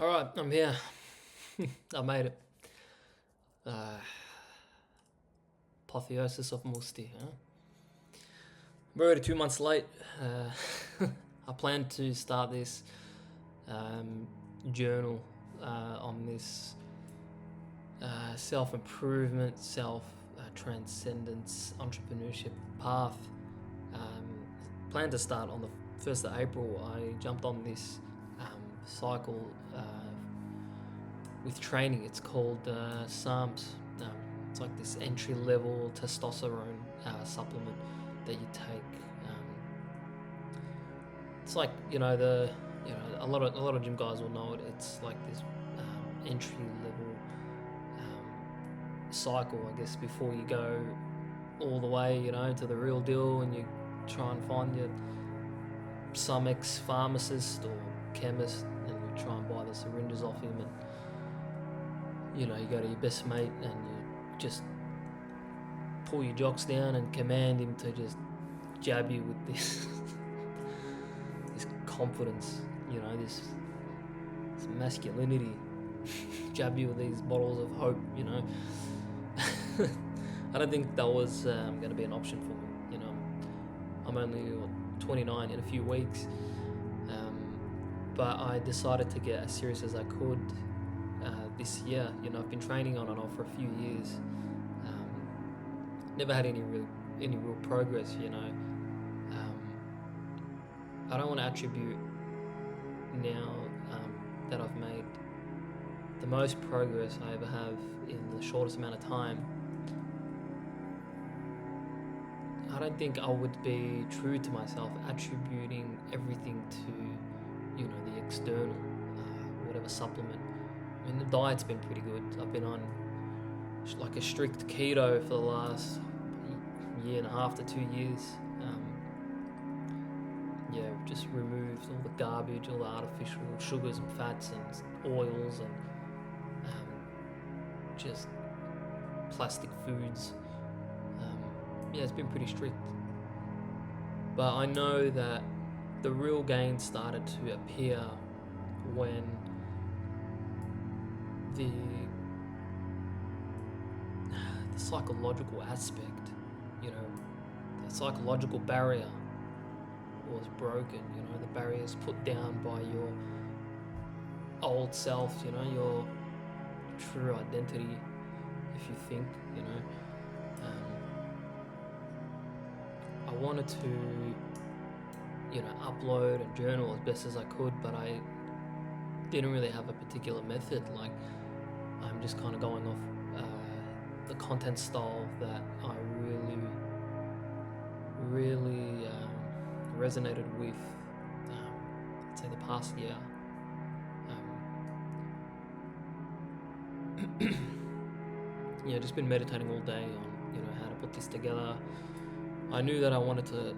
All right, I'm here. I made it. Apotheosis of Musti. Huh? I'm already 2 months late. I plan to start this journal on this self-improvement, self-transcendence, entrepreneurship path. Plan to start on the 1st of April. I jumped on this cycle with training. It's called SARMs. It's like this entry-level testosterone supplement that you take. It's like a lot of gym guys will know it. It's like this entry-level cycle, I guess, before you go all the way, to the real deal, and you try and find some ex-pharmacist or chemist, and you try and buy the syringes off him, and you go to your best mate and you just pull your jocks down and command him to just jab you with this this confidence, this masculinity, jab you with these bottles of hope, I don't think that was going to be an option for me. I'm only 29 in a few weeks, but I decided to get as serious as I could this year. I've been training on and off for a few years. Never had any real progress. I don't want to attribute now that I've made the most progress I ever have in the shortest amount of time. I don't think I would be true to myself attributing everything to, the external, whatever supplement. I mean, the diet's been pretty good. I've been on like a strict keto for the last year and a half to 2 years. Just removed all the garbage, all the artificial sugars and fats and oils and just plastic foods. It's been pretty strict. But I know that the real gain started to appear when the psychological aspect, the psychological barrier was broken. The barriers put down by your old self, your true identity, if you think, I wanted to, upload and journal as best as I could, but I didn't really have a particular method. Like, I'm just kind of going off the content style that I really resonated with, I'd say, the past year. Just been meditating all day on, how to put this together. I knew that I wanted to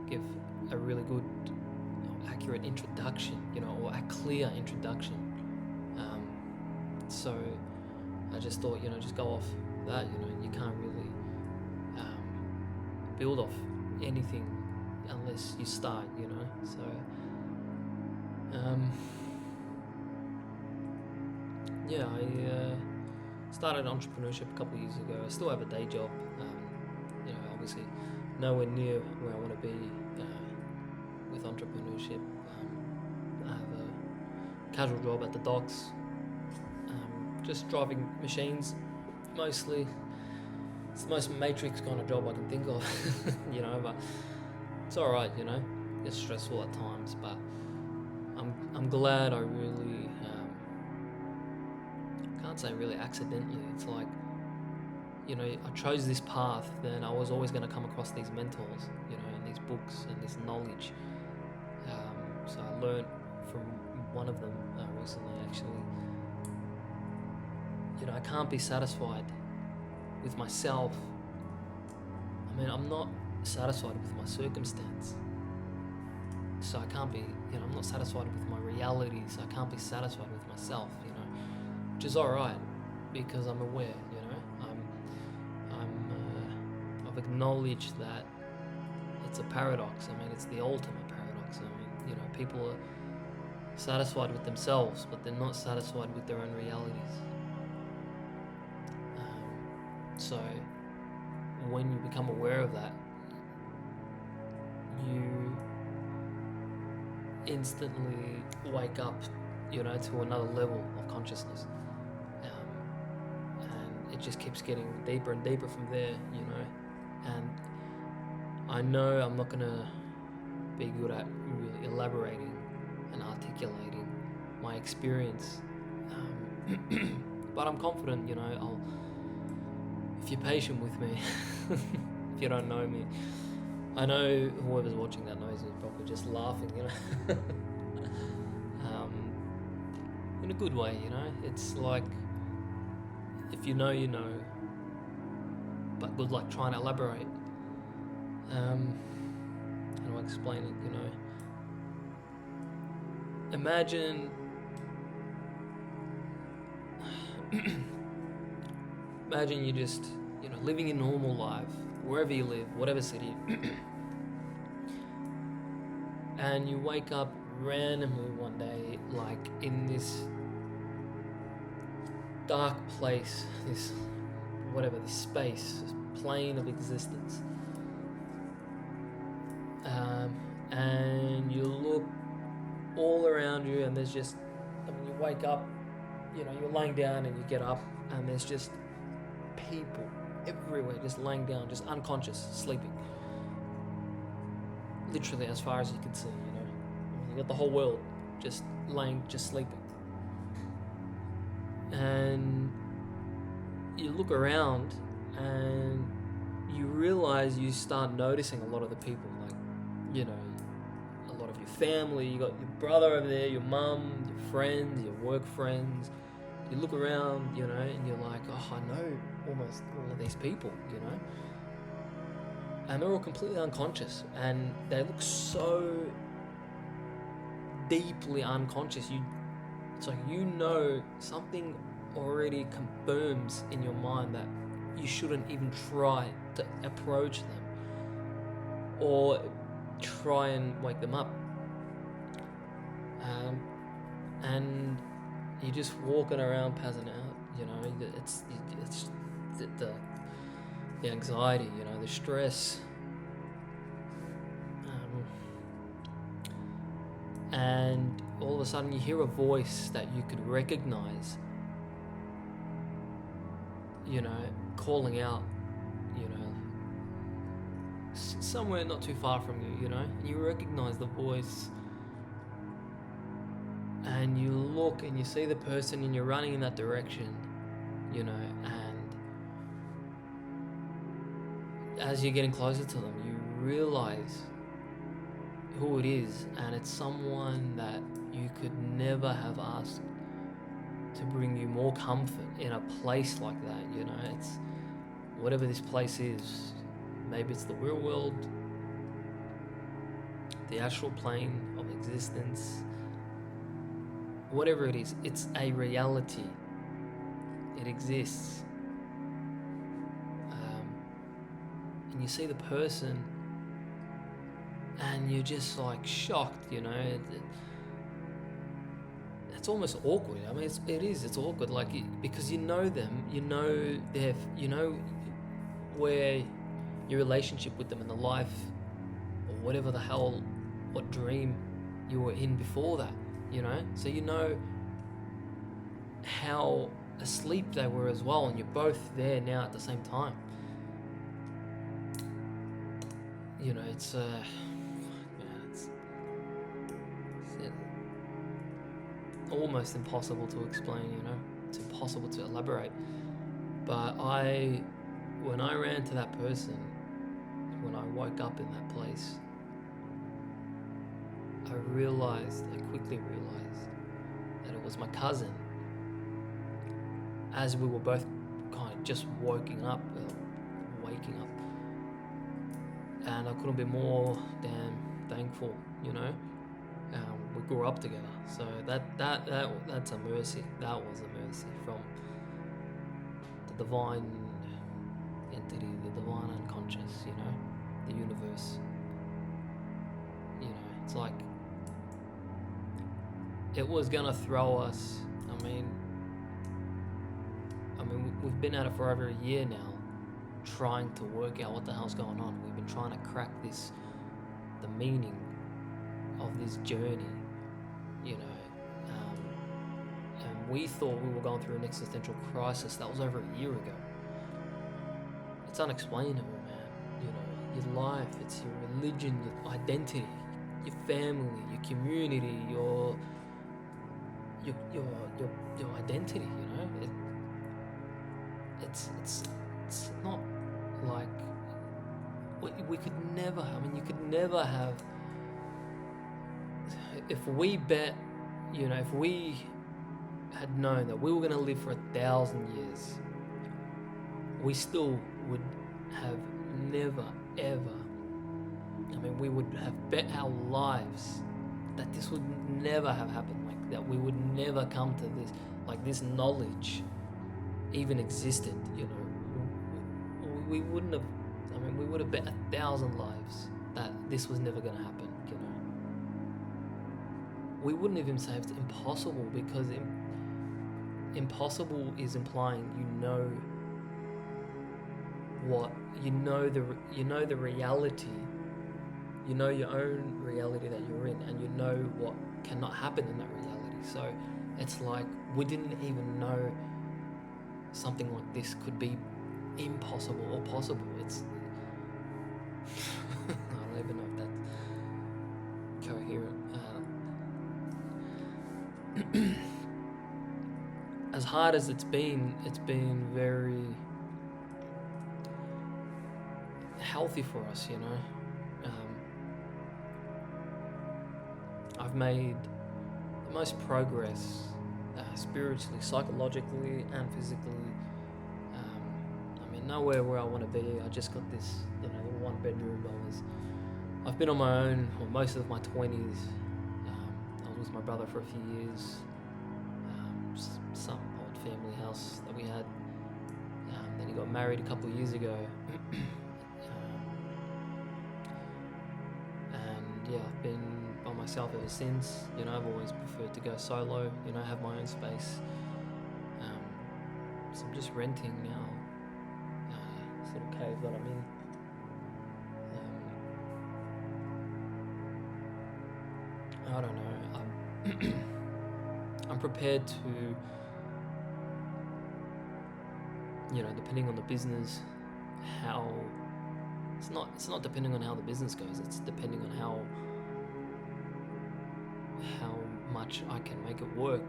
give a really good, accurate introduction, or a clear introduction. So I just thought, just go off that. You can't really build off anything unless you start. So I started entrepreneurship a couple of years ago. I still have a day job. Obviously nowhere near where I want to be with entrepreneurship. I have a casual job at the docks, just driving machines mostly. It's the most matrix kind of job I can think of, but it's alright, it's stressful at times, but I'm glad I really, can't say really accidentally, it's like, I chose this path, then I was always going to come across these mentors, and these books and this knowledge. So I learned from one of them recently, actually. I can't be satisfied with myself. I mean, I'm not satisfied with my circumstance. So I can't be, I'm not satisfied with my reality, so I can't be satisfied with myself, which is alright, because I'm aware, I've acknowledged that it's a paradox. I mean, it's the ultimate paradox. I mean, people satisfied with themselves, but they're not satisfied with their own realities. So when you become aware of that, you instantly wake up, to another level of consciousness. And it just keeps getting deeper and deeper from there, And I know I'm not going to be good at really elaborating and articulating my experience. But I'm confident, if you're patient with me, if you don't know me, I know whoever's watching that knows me is probably just laughing, in a good way, It's like, if you know, but good luck trying to elaborate. How do I explain it, Imagine you just, living your normal life, wherever you live, whatever city, and you wake up randomly one day, like in this dark place, this space, this plane of existence, and you look all around you, and there's just, you wake up, you're laying down and you get up, and there's just people everywhere, just laying down, just unconscious, sleeping. Literally as far as you can see, You got the whole world just sleeping. And you look around and you realize you start noticing a lot of the people, like, a lot of your family. You got your brother over there, your mum, your friends, your work friends. You look around, and you're like, oh, I know almost all of these people, And they're all completely unconscious, and they look so deeply unconscious. It's like, something already confirms in your mind that you shouldn't even try to approach them or try and wake them up. And you're just walking around passing out, it's the anxiety, the stress, and all of a sudden you hear a voice that you could recognize, calling out, somewhere not too far from you, and you recognize the voice, and you look and you see the person and you're running in that direction, and as you're getting closer to them, you realize who it is, and it's someone that you could never have asked to bring you more comfort in a place like that, It's whatever this place is. Maybe it's the real world, the astral plane of existence, whatever it is, it's a reality. It exists. And you see the person and you're just like shocked, it's almost awkward. I mean, it's awkward, like, because you know them, where your relationship with them in the life or whatever the hell, what dream you were in before that, so how asleep they were as well, and you're both there now at the same time. It's almost impossible to explain, it's impossible to elaborate. But when I ran to that person, when I woke up in that place, I quickly realized that it was my cousin, as we were both kind of just waking up. And I couldn't be more damn thankful, we grew up together. So that's a mercy. That was a mercy from the divine entity, the divine unconscious, the universe. It's like, it was gonna throw us. I mean, we've been at it for over a year now, trying to work out what the hell's going on. We've been trying to crack the meaning of this journey, you know. And we thought we were going through an existential crisis. That was over a year ago. It's unexplainable, man. You know, your life, it's your religion, your identity, your family, your community, your identity. You know, it's not like we could never. I mean, you could never have. If we bet, you know, if we had known that we were going to live for 1,000 years, we still would have never, ever. I mean, we would have bet our lives that this would never have happened, like that we would never come to this, like this knowledge even existed, you know. We wouldn't have, I mean, we would have bet 1,000 lives that this was never going to happen, you know. We wouldn't even say it's impossible, because impossible is implying you know the reality, you know your own reality that you're in, and you know what cannot happen in that reality. So it's like we didn't even know something like this could be impossible or possible. It's I don't even know if that's coherent. As hard as it's been very healthy for us, you know. I've made the most progress spiritually, psychologically, and physically. I mean, nowhere where I want to be. I just got this, you know, little one bedroom. I've been on my own for most of my 20s. I was with my brother for a few years. Some old family house that we had. Then he got married a couple of years ago. And yeah, I've been by myself ever since. You know, I've always preferred to go solo, you know, have my own space. So I'm just renting now this little cave that I'm in. I don't know. I'm prepared to, you know, depending on the business, how it's not depending on how the business goes. It's depending on how much I can make it work.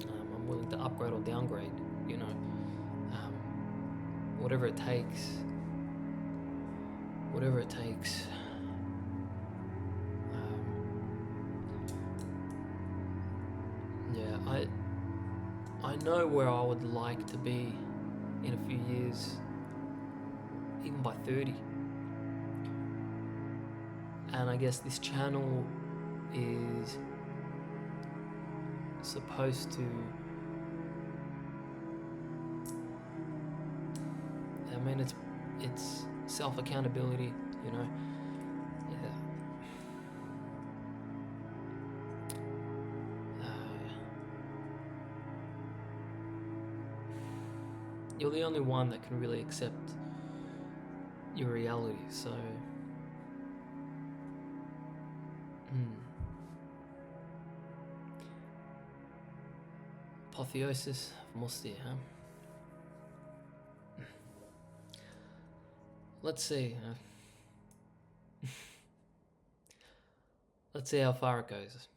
I'm willing to upgrade or downgrade, you know, whatever it takes. Yeah, I know where I would like to be in a few years, even by 30. And I guess this channel is supposed to, I mean, it's self-accountability, you know. Yeah. You're the only one that can really accept your reality, so apotheosis of Mustir, huh? Let's see. Let's see how far it goes.